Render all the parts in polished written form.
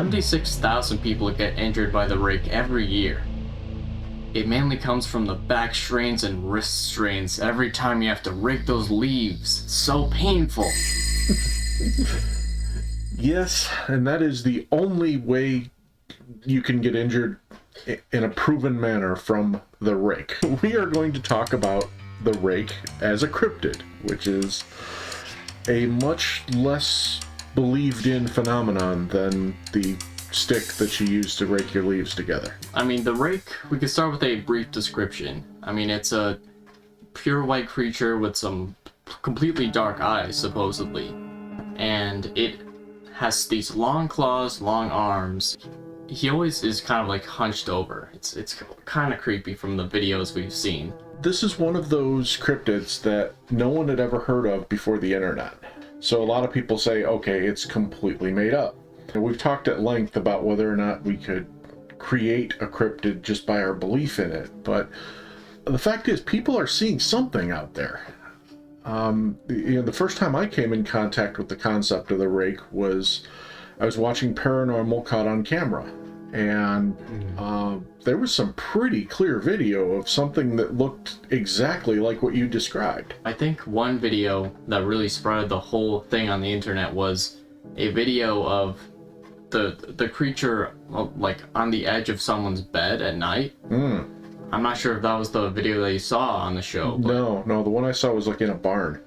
76,000 people get injured by the rake every year. It mainly comes from the back strains and wrist strains every time you have to rake those leaves. It's so painful. Yes, and that is the only way you can get injured in a proven manner from the rake. We are going to talk about the rake as a cryptid, which is a much less believed in phenomenon than the stick that you use to rake your leaves together. I mean, the rake, we could start with a brief description. I mean, it's a pure white creature with some completely dark eyes, supposedly. And it has these long claws, long arms. He always is kind of like hunched over. It's kind of creepy from the videos we've seen. This is one of those cryptids that no one had ever heard of before the internet. So a lot of people say, okay, it's completely made up. And we've talked at length about whether or not we could create a cryptid just by our belief in it. But the fact is, people are seeing something out there. The first time I came in contact with the concept of the rake was I was watching Paranormal Caught on Camera. And there was some pretty clear video of something that looked exactly like what you described. I think one video that really spread the whole thing on the internet was a video of the creature like on the edge of someone's bed at night. I'm not sure if that was the video that you saw on the show. But... No, the one I saw was like in a barn.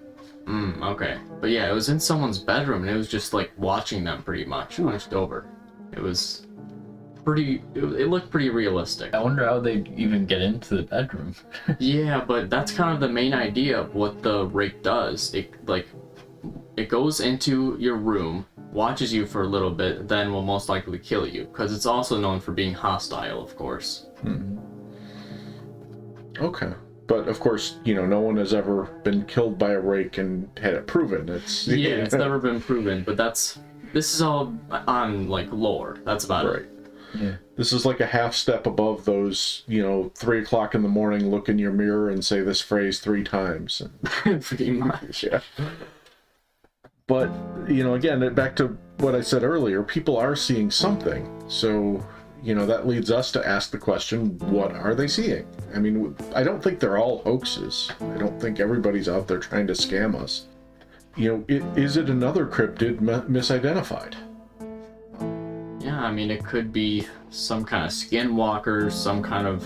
Okay. But yeah, it was in someone's bedroom and it was just like watching them pretty much, hunched over. It was pretty, it looked pretty realistic. I wonder how they even get into the bedroom. Yeah, but that's kind of the main idea of what the rake does. It goes into your room, watches you for a little bit, then will most likely kill you, because it's also known for being hostile, of course. Okay. But of course, no one has ever been killed by a rake and had it proven. It's never been proven, but this is all on like lore. That's about it. Yeah. This is like a half step above those, 3 o'clock in the morning, look in your mirror and say this phrase 3 times. Pretty much. Yeah. But, again, back to what I said earlier, people are seeing something. So, that leads us to ask the question, what are they seeing? I mean, I don't think they're all hoaxes. I don't think everybody's out there trying to scam us. Is it another cryptid misidentified? Yeah, I mean, it could be some kind of skinwalker, some kind of...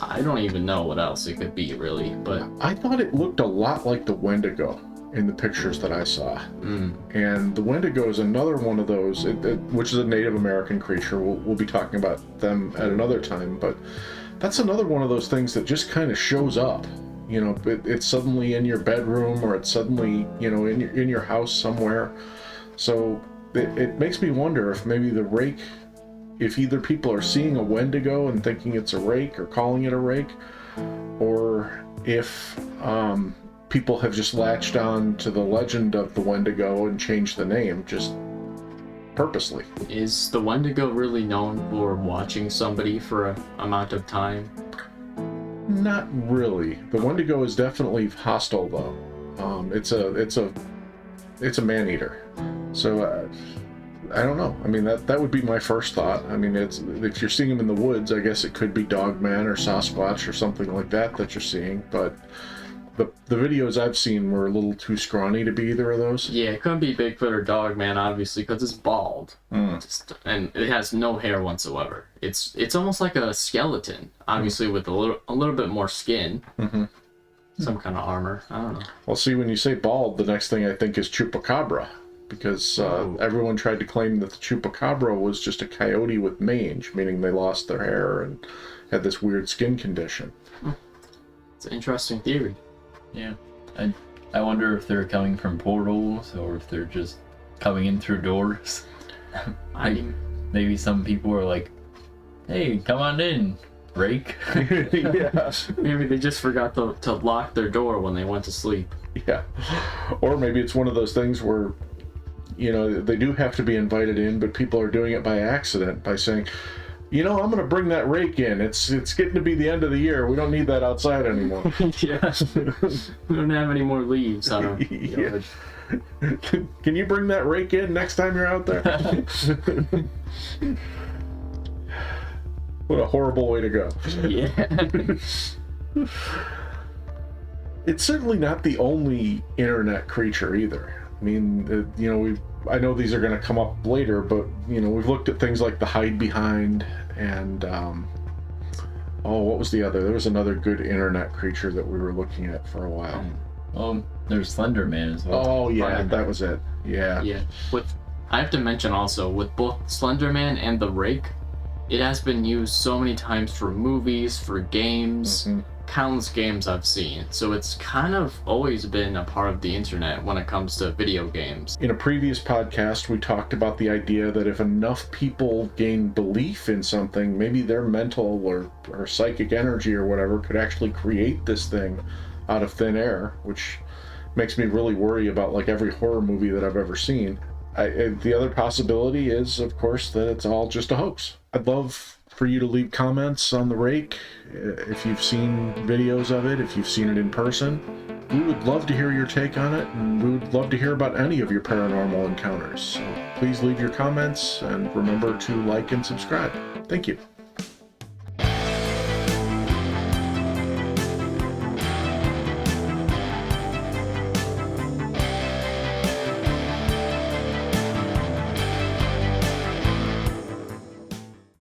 I don't even know what else it could be, really, but... I thought it looked a lot like the Wendigo in the pictures that I saw. And the Wendigo is another one of those, which is a Native American creature. We'll be talking about them at another time, but that's another one of those things that just kind of shows up. It's suddenly in your bedroom, or it's suddenly, in your house somewhere. So it makes me wonder if maybe the rake, if either people are seeing a Wendigo and thinking it's a rake or calling it a rake, or if people have just latched on to the legend of the Wendigo and changed the name just purposely. Is the Wendigo really known for watching somebody for an amount of time? Not really. The Wendigo is definitely hostile, though. It's a man-eater. So I don't know. I mean, that would be my first thought. I mean, if you're seeing them in the woods, I guess it could be Dogman or Sasquatch or something like that you're seeing. But the videos I've seen were a little too scrawny to be either of those. Yeah, it couldn't be Bigfoot or Dogman, obviously, because it's bald. And it has no hair whatsoever. It's almost like a skeleton, obviously, with a little bit more skin. Some kind of armor. I don't know. Well, see, when you say bald, the next thing I think is Chupacabra. Because everyone tried to claim that the Chupacabra was just a coyote with mange, meaning they lost their hair and had this weird skin condition. It's an interesting theory. Yeah. I wonder if they're coming from portals or if they're just coming in through doors. Maybe some people are like, hey, come on in, rake. Yeah. Maybe they just forgot to lock their door when they went to sleep. Yeah. Or maybe it's one of those things where, they do have to be invited in, but people are doing it by accident, by saying, I'm going to bring that rake in. It's getting to be the end of the year. We don't need that outside anymore. Yeah. We don't have any more leaves on our Yeah. Can you bring that rake in next time you're out there? What a horrible way to go. Yeah. It's certainly not the only internet creature either. I mean, I know these are going to come up later, but we've looked at things like the hide behind and what was the other? There was another good internet creature that we were looking at for a while. There's Slender Man as well. Oh yeah, that was it. Yeah. Yeah. I have to mention also, with both Slender Man and the Rake, it has been used so many times for movies, for games, countless games I've seen. So it's kind of always been a part of the internet when it comes to video games. In a previous podcast, we talked about the idea that if enough people gain belief in something, maybe their mental or psychic energy or whatever could actually create this thing out of thin air, which makes me really worry about like every horror movie that I've ever seen. The other possibility is, of course, that it's all just a hoax. I'd love for you to leave comments on the rake if you've seen videos of it, if you've seen it in person. We would love to hear your take on it, and we would love to hear about any of your paranormal encounters. So please leave your comments, and remember to like and subscribe. Thank you.